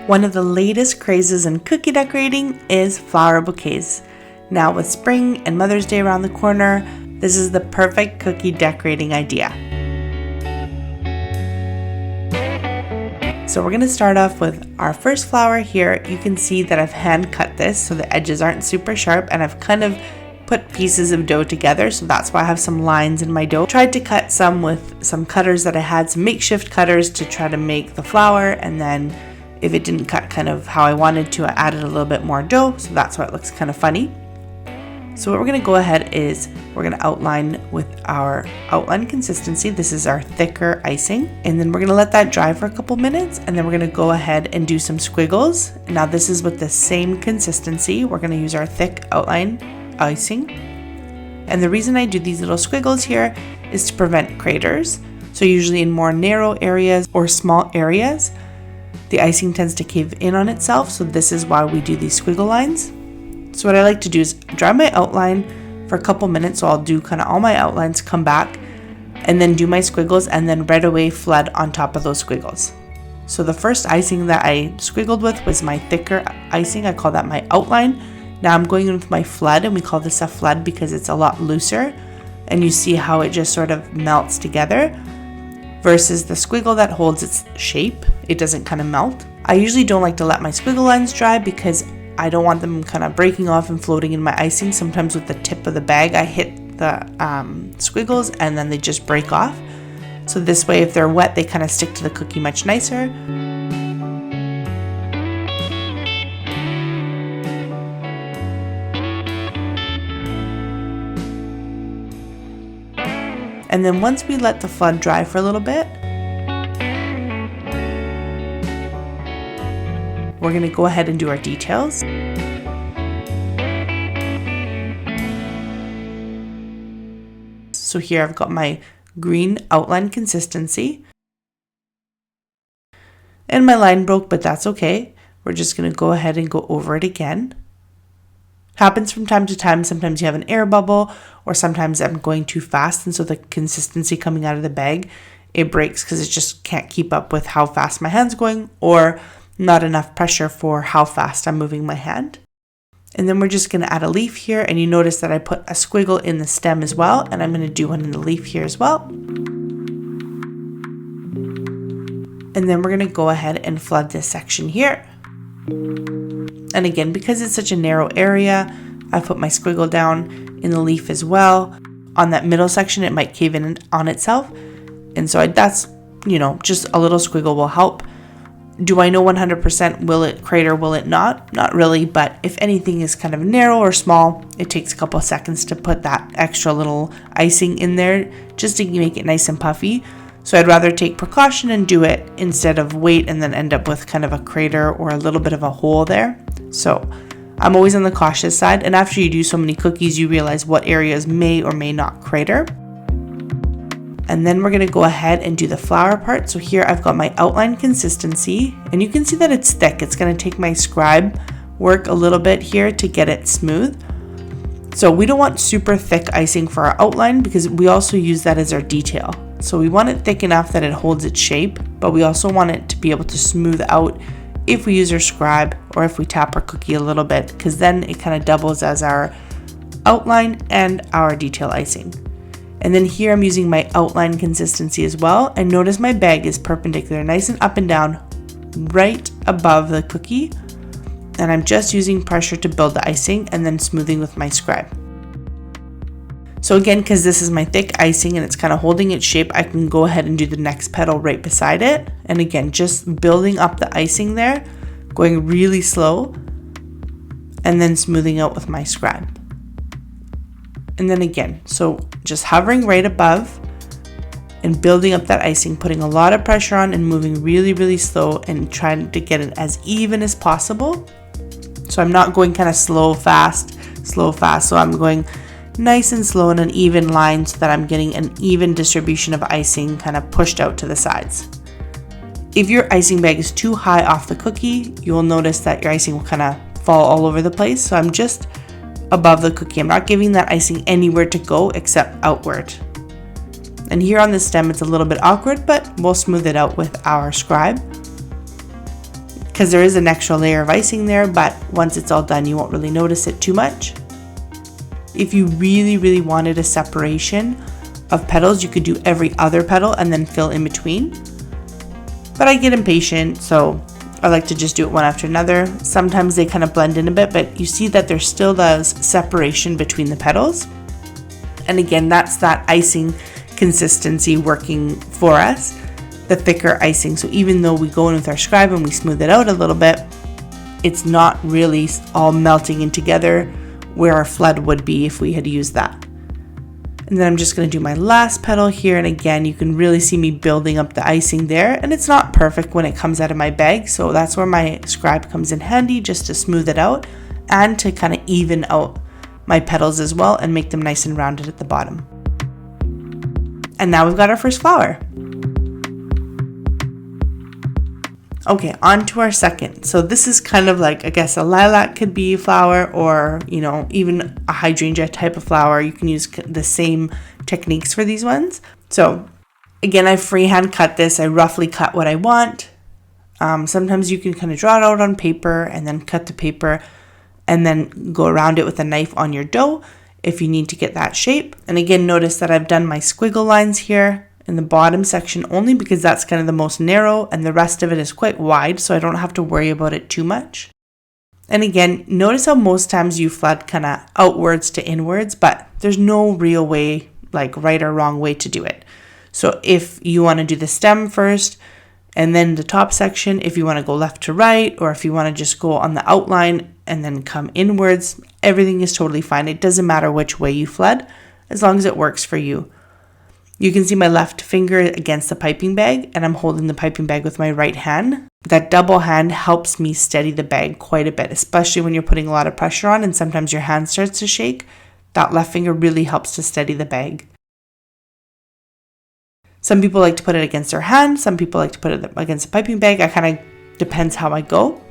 One of the latest crazes in cookie decorating is flower bouquets. Now with spring and Mother's Day around the corner, this is the perfect cookie decorating idea. So we're going to start off with our first flower here. You can see that I've hand cut this so the edges aren't super sharp, and I've kind of put pieces of dough together, so that's why I have some lines in my dough. Tried to cut some with some cutters that I had, some makeshift cutters to try to make the flower, and then if it didn't cut kind of how I wanted to, I added a little bit more dough, so that's why it looks kind of funny. So what we're going to go ahead is we're going to outline with our outline consistency. This is our thicker icing, and then we're going to let that dry for a couple minutes, and then we're going to go ahead and do some squiggles. Now this is with the same consistency. We're going to use our thick outline icing, and the reason I do these little squiggles here is to prevent craters. So usually in more narrow areas or small areas, the icing tends to cave in on itself, so this is why we do these squiggle lines. So what I like to do is dry my outline for a couple minutes, so I'll do kind of all my outlines, come back, and then do my squiggles, and then right away flood on top of those squiggles. So the first icing that I squiggled with was my thicker icing. I call that my outline. Now I'm going in with my flood, and we call this a flood because it's a lot looser, and you see how it just sort of melts together. Versus the squiggle that holds its shape, it doesn't kind of melt. I usually don't like to let my squiggle lines dry because I don't want them kind of breaking off and floating in my icing. Sometimes with the tip of the bag, I hit the squiggles and then they just break off. So this way, if they're wet, they kind of stick to the cookie much nicer. And then once we let the flood dry for a little bit, we're going to go ahead and do our details. So here I've got my green outline consistency. And my line broke, but that's okay. We're just going to go ahead and go over it again. Happens from time to time. Sometimes you have an air bubble, or sometimes I'm going too fast, and so the consistency coming out of the bag, it breaks because it just can't keep up with how fast my hand's going, or not enough pressure for how fast I'm moving my hand. And then we're just going to add a leaf here, and you notice that I put a squiggle in the stem as well, and I'm going to do one in the leaf here as well. And then we're going to go ahead and flood this section here. And again, because it's such a narrow area, I put my squiggle down in the leaf as well. On that middle section, it might cave in on itself. And so that's, just a little squiggle will help. Do I know 100% will it crater, will it not? Not really, but if anything is kind of narrow or small, it takes a couple of seconds to put that extra little icing in there just to make it nice and puffy. So I'd rather take precaution and do it instead of wait and then end up with kind of a crater or a little bit of a hole there. So I'm always on the cautious side, and after you do so many cookies, you realize what areas may or may not crater. And then we're going to go ahead and do the flower part. So here I've got my outline consistency, and you can see that it's thick. It's going to take my scribe work a little bit here to get it smooth. So we don't want super thick icing for our outline because we also use that as our detail. So we want it thick enough that it holds its shape, but we also want it to be able to smooth out if we use our scribe or if we tap our cookie a little bit, because then it kind of doubles as our outline and our detail icing. And then here I'm using my outline consistency as well, and notice my bag is perpendicular, nice and up and down, right above the cookie, and I'm just using pressure to build the icing and then smoothing with my scribe. So again, because this is my thick icing and it's kind of holding its shape, I can go ahead and do the next petal right beside it. And again, just building up the icing there, going really slow, and then smoothing out with my scribe. And then again, so just hovering right above and building up that icing, putting a lot of pressure on and moving really, really slow and trying to get it as even as possible. So I'm not going kind of slow, fast. So I'm going nice and slow in an even line so that I'm getting an even distribution of icing kind of pushed out to the sides. If your icing bag is too high off the cookie, you'll notice that your icing will kind of fall all over the place. So I'm just above the cookie. I'm not giving that icing anywhere to go except outward. And here on the stem, it's a little bit awkward, but we'll smooth it out with our scribe. because there is an extra layer of icing there, but once it's all done, you won't really notice it too much. If you really wanted a separation of petals, you could do every other petal and then fill in between. But I get impatient, so I like to just do it one after another. Sometimes they kind of blend in a bit, but you see that there still does separation between the petals. And again, that's that icing consistency working for us, the thicker icing. So even though we go in with our scribe and we smooth it out a little bit, it's not really all melting in together where our flood would be if we had used that. And then I'm just going to do my last petal here, and again you can really see me building up the icing there, and it's not perfect when it comes out of my bag, so that's where my scribe comes in handy, just to smooth it out and to kind of even out my petals as well and make them nice and rounded at the bottom. And now we've got our first flower. Okay, on to our second. So this is kind of like, I guess a lilac could be a flower, or, you know, even a hydrangea type of flower. You can use the same techniques for these ones. So again, I freehand cut this. I roughly cut what I want. Sometimes you can kind of draw it out on paper and then cut the paper and then go around it with a knife on your dough if you need to get that shape. And again, notice that I've done my squiggle lines here in the bottom section only because that's kind of the most narrow, and the rest of it is quite wide, so I don't have to worry about it too much. And again, notice how most times you flood kind of outwards to inwards, but there's no real way, like right or wrong way to do it. So if you want to do the stem first and then the top section, if you want to go left to right, or if you want to just go on the outline and then come inwards, everything is totally fine. It doesn't matter which way you flood as long as it works for you. You can see my left finger against the piping bag, and I'm holding the piping bag with my right hand. That double hand helps me steady the bag quite a bit, especially when you're putting a lot of pressure on and sometimes your hand starts to shake. That left finger really helps to steady the bag. Some people like to put it against their hand, some people like to put it against the piping bag. I kind of depends how I go.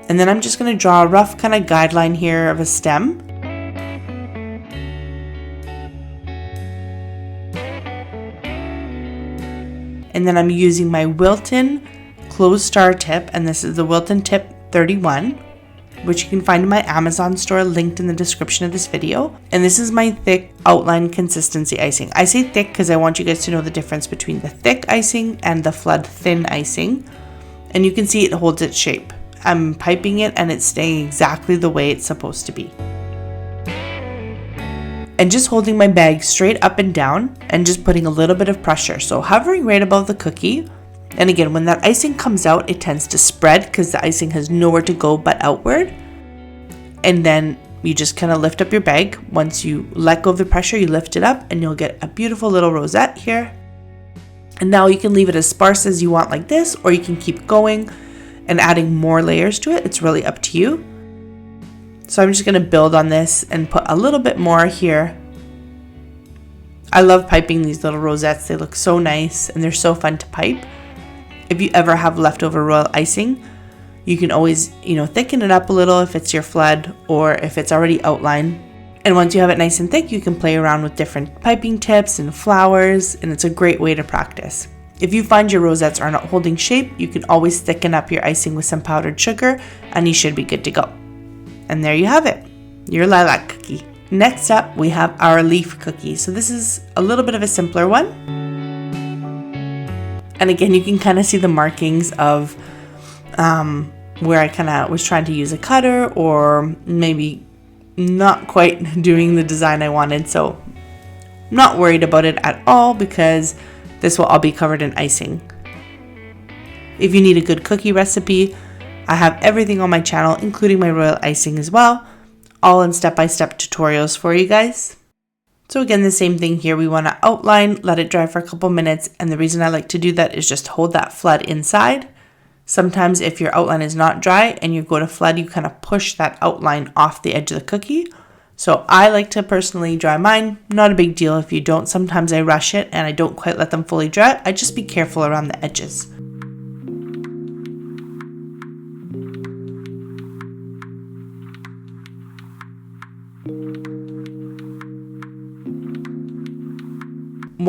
And then I'm just going to draw a rough kind of guideline here of a stem. And then I'm using my Wilton closed star tip, and this is the Wilton tip 31, which you can find in my Amazon store linked in the description of this video. And this is my thick outline consistency icing. I say thick because I want you guys to know the difference between the thick icing and the flood thin icing. And you can see it holds its shape. I'm piping it and it's staying exactly the way it's supposed to be. And just holding my bag straight up and down and just putting a little bit of pressure. So hovering right above the cookie. And again, when that icing comes out, it tends to spread because the icing has nowhere to go but outward. And then you just kind of lift up your bag. Once you let go of the pressure, you lift it up and you'll get a beautiful little rosette here. And now you can leave it as sparse as you want like this, or you can keep going and adding more layers to it. It's really up to you. So I'm just going to build on this and put a little bit more here. I love piping these little rosettes. They look so nice and they're so fun to pipe. If you ever have leftover royal icing, you can always, thicken it up a little if it's your flood or if it's already outlined. And once you have it nice and thick, you can play around with different piping tips and flowers, and it's a great way to practice. If you find your rosettes are not holding shape, you can always thicken up your icing with some powdered sugar and you should be good to go. And there you have it, your lilac cookie. Next up, we have our leaf cookie. So this is a little bit of a simpler one. And again, you can kind of see the markings of where I kind of was trying to use a cutter or maybe not quite doing the design I wanted. So I'm not worried about it at all because this will all be covered in icing. If you need a good cookie recipe, I have everything on my channel, including my royal icing as well, all in step-by-step tutorials for you guys. So again, the same thing here. We want to outline, let it dry for a couple minutes, and the reason I like to do that is just hold that flood inside. Sometimes if your outline is not dry and you go to flood, you kind of push that outline off the edge of the cookie. So I like to personally dry mine. Not a big deal if you don't. Sometimes I rush it and I don't quite let them fully dry. I just be careful around the edges.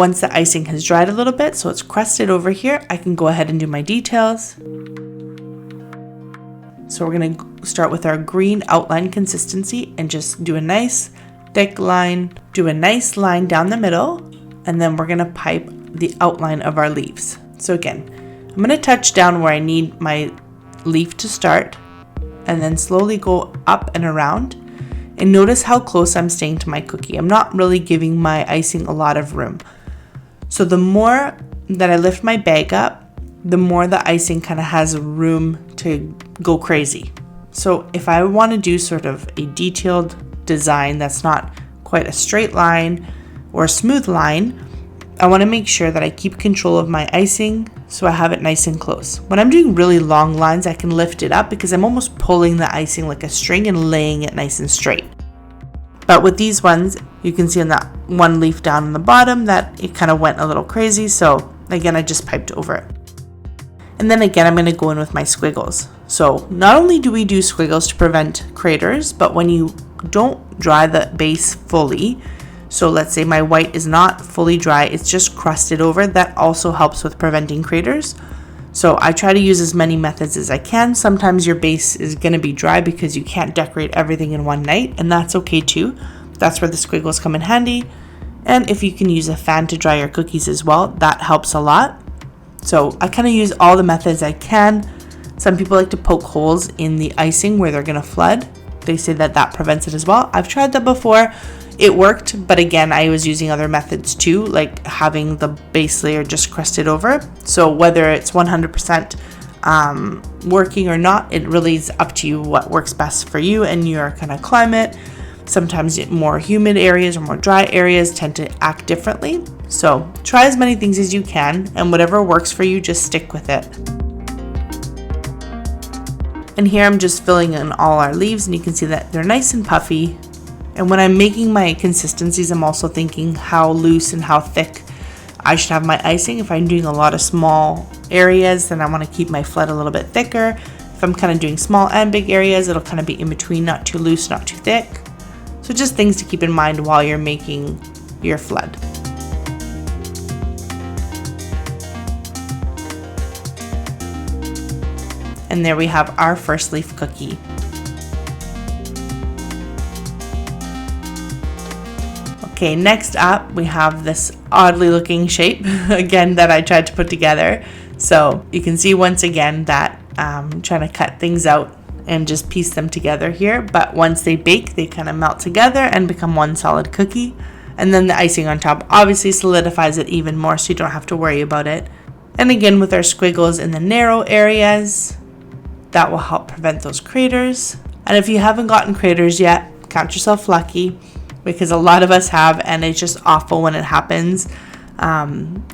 once the icing has dried a little bit, so it's crusted over here, I can go ahead and do my details. So we're going to start with our green outline consistency and just do a nice thick line, do a nice line down the middle, and then we're going to pipe the outline of our leaves. So again, I'm going to touch down where I need my leaf to start and then slowly go up and around. And notice how close I'm staying to my cookie. I'm not really giving my icing a lot of room. So the more that I lift my bag up, the more the icing kind of has room to go crazy. So if I want to do sort of a detailed design that's not quite a straight line or a smooth line, I want to make sure that I keep control of my icing so I have it nice and close. When I'm doing really long lines, I can lift it up because I'm almost pulling the icing like a string and laying it nice and straight. But with these ones, you can see on that one leaf down in the bottom that it kind of went a little crazy. So again, I just piped over it. And then again, I'm going to go in with my squiggles. So not only do we do squiggles to prevent craters, but when you don't dry the base fully, so let's say my white is not fully dry, it's just crusted over, that also helps with preventing craters. So I try to use as many methods as I can. Sometimes your base is going to be dry because you can't decorate everything in one night, and that's okay too. That's where the squiggles come in handy. And if you can use a fan to dry your cookies as well, that helps a lot. So I kind of use all the methods I can. Some people like to poke holes in the icing where they're going to flood. They say that that prevents it as well. I've tried that before. It worked, but again, I was using other methods too, like having the base layer just crusted over. So whether it's 100% working or not, it really is up to you what works best for you and your kind of climate. Sometimes more humid areas or more dry areas tend to act differently. So try as many things as you can, and whatever works for you, just stick with it. And here I'm just filling in all our leaves, and you can see that they're nice and puffy. And when I'm making my consistencies, I'm also thinking how loose and how thick I should have my icing. If I'm doing a lot of small areas, then I want to keep my flood a little bit thicker. If I'm kind of doing small and big areas, it'll kind of be in between, not too loose, not too thick. So just things to keep in mind while you're making your flood. And there we have our first leaf cookie. Okay, next up we have this oddly looking shape again that I tried to put together. So you can see once again that I'm trying to cut things out and just piece them together here. But once they bake, they kind of melt together and become one solid cookie. And then the icing on top obviously solidifies it even more, so you don't have to worry about it. And again, with our squiggles in the narrow areas, that will help prevent those craters. And if you haven't gotten craters yet, count yourself lucky, because a lot of us have, and it's just awful when it happens.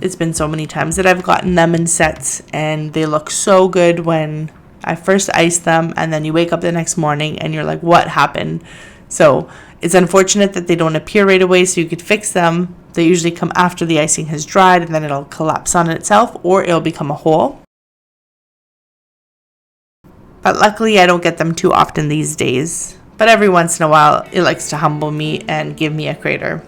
It's been so many times that I've gotten them in sets, and they look so good when I first iced them, and then you wake up the next morning and you're like, what happened? So it's unfortunate that they don't appear right away, so you could fix them. They usually come after the icing has dried, and then it'll collapse on itself, or it'll become a hole. But luckily I don't get them too often these days. But every once in a while, it likes to humble me and give me a crater.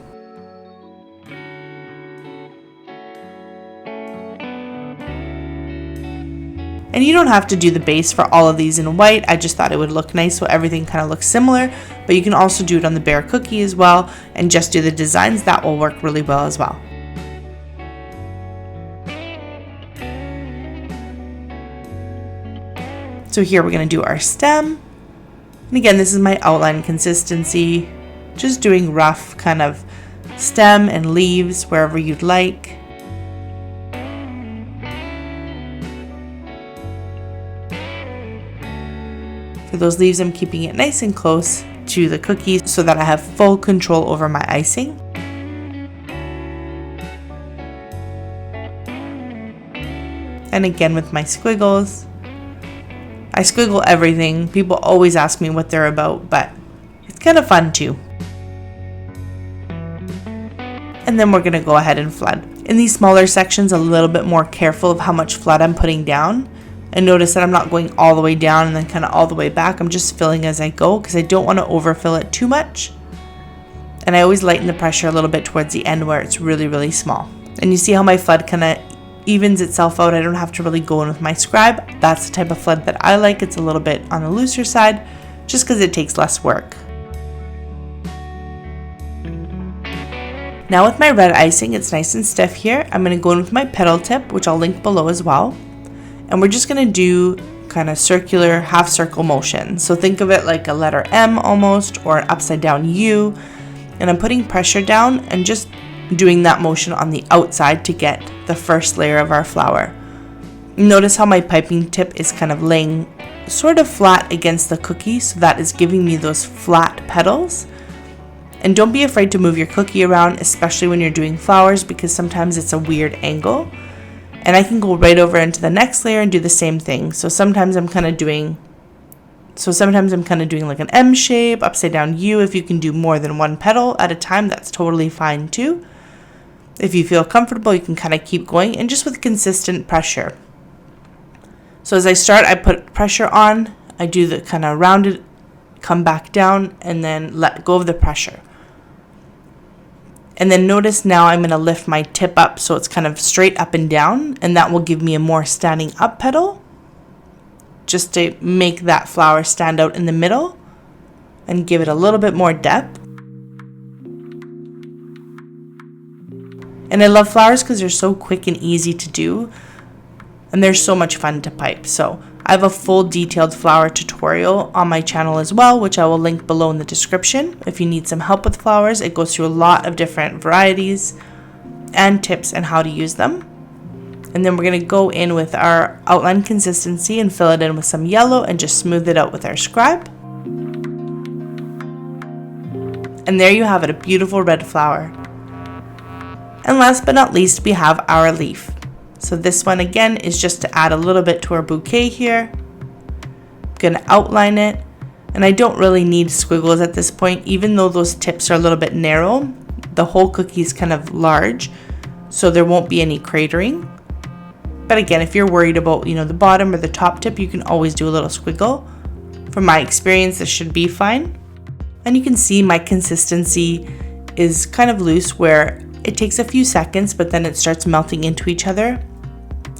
And you don't have to do the base for all of these in white. I just thought it would look nice so everything kind of looks similar. But you can also do it on the bare cookie as well and just do the designs. That will work really well as well. So here we're going to do our stem. And again, this is my outline consistency, just doing rough kind of stem and leaves wherever you'd like. For those leaves, I'm keeping it nice and close to the cookies so that I have full control over my icing. And again, with my squiggles, I squiggle everything. People always ask me what they're about, but it's kind of fun too. And then we're going to go ahead and flood. In these smaller sections, a little bit more careful of how much flood I'm putting down. And notice that I'm not going all the way down and then kind of all the way back. I'm just filling as I go because I don't want to overfill it too much. And I always lighten the pressure a little bit towards the end where it's really, really small. And you see how my flood kind of evens itself out. I don't have to really go in with my scribe. That's the type of flood that I like. It's a little bit on the looser side just because it takes less work. Now with my red icing, it's nice and stiff here. I'm going to go in with my petal tip, which I'll link below as well. And we're just going to do kind of circular half circle motion. So think of it like a letter M almost, or an upside down U. And I'm putting pressure down and just doing that motion on the outside to get the first layer of our flower. Notice how my piping tip is kind of laying sort of flat against the cookie, so that is giving me those flat petals. And don't be afraid to move your cookie around, especially when you're doing flowers, because sometimes it's a weird angle. And I can go right over into the next layer and do the same thing. So sometimes I'm kind of doing like an M shape, upside down U. If you can do more than one petal at a time, that's totally fine too. If you feel comfortable, you can kind of keep going, and just with consistent pressure. So as I start, I put pressure on, I do the kind of rounded, come back down, and then let go of the pressure. And then notice now I'm going to lift my tip up so it's kind of straight up and down, and that will give me a more standing up petal, just to make that flower stand out in the middle and give it a little bit more depth. And I love flowers because they're so quick and easy to do, and they're so much fun to pipe. So I have a full detailed flower tutorial on my channel as well, which I will link below in the description. If you need some help with flowers, it goes through a lot of different varieties and tips and how to use them. And then we're going to go in with our outline consistency and fill it in with some yellow and just smooth it out with our scribe. And there you have it, a beautiful red flower. And last but not least, we have our leaf. So this one again is just to add a little bit to our bouquet here. I'm going to outline it, and I don't really need squiggles at this point, even though those tips are a little bit narrow. The whole cookie is kind of large, so there won't be any cratering. But again, if you're worried about, the bottom or the top tip, you can always do a little squiggle. From my experience, this should be fine. And you can see my consistency is kind of loose, where it takes a few seconds, but then it starts melting into each other.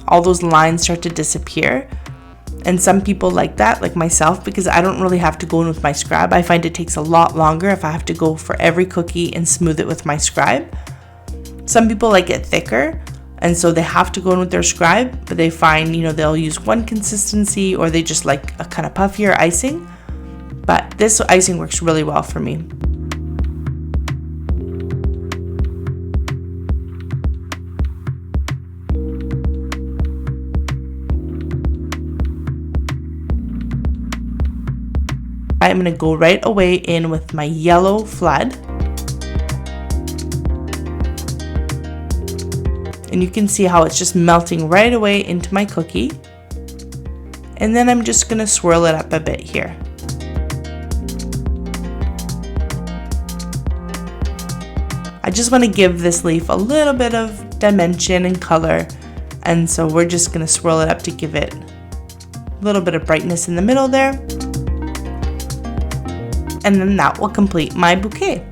All those lines start to disappear. And some people like that, like myself, because I don't really have to go in with my scribe. I find it takes a lot longer if I have to go for every cookie and smooth it with my scribe. Some people like it thicker, and so they have to go in with their scribe, but they find, they'll use one consistency, or they just like a kind of puffier icing. But this icing works really well for me. I'm going to go right away in with my yellow flood. And you can see how it's just melting right away into my cookie. And then I'm just going to swirl it up a bit here. I just want to give this leaf a little bit of dimension and color. And so we're just going to swirl it up to give it a little bit of brightness in the middle there. And then that will complete my bouquet.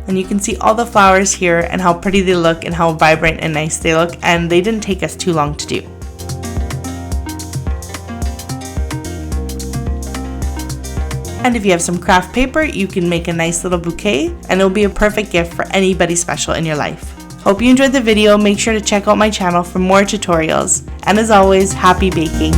And you can see all the flowers here and how pretty they look and how vibrant and nice they look, and they didn't take us too long to do. And if you have some craft paper, you can make a nice little bouquet, and it'll be a perfect gift for anybody special in your life. Hope you enjoyed the video. Make sure to check out my channel for more tutorials. And as always, happy baking!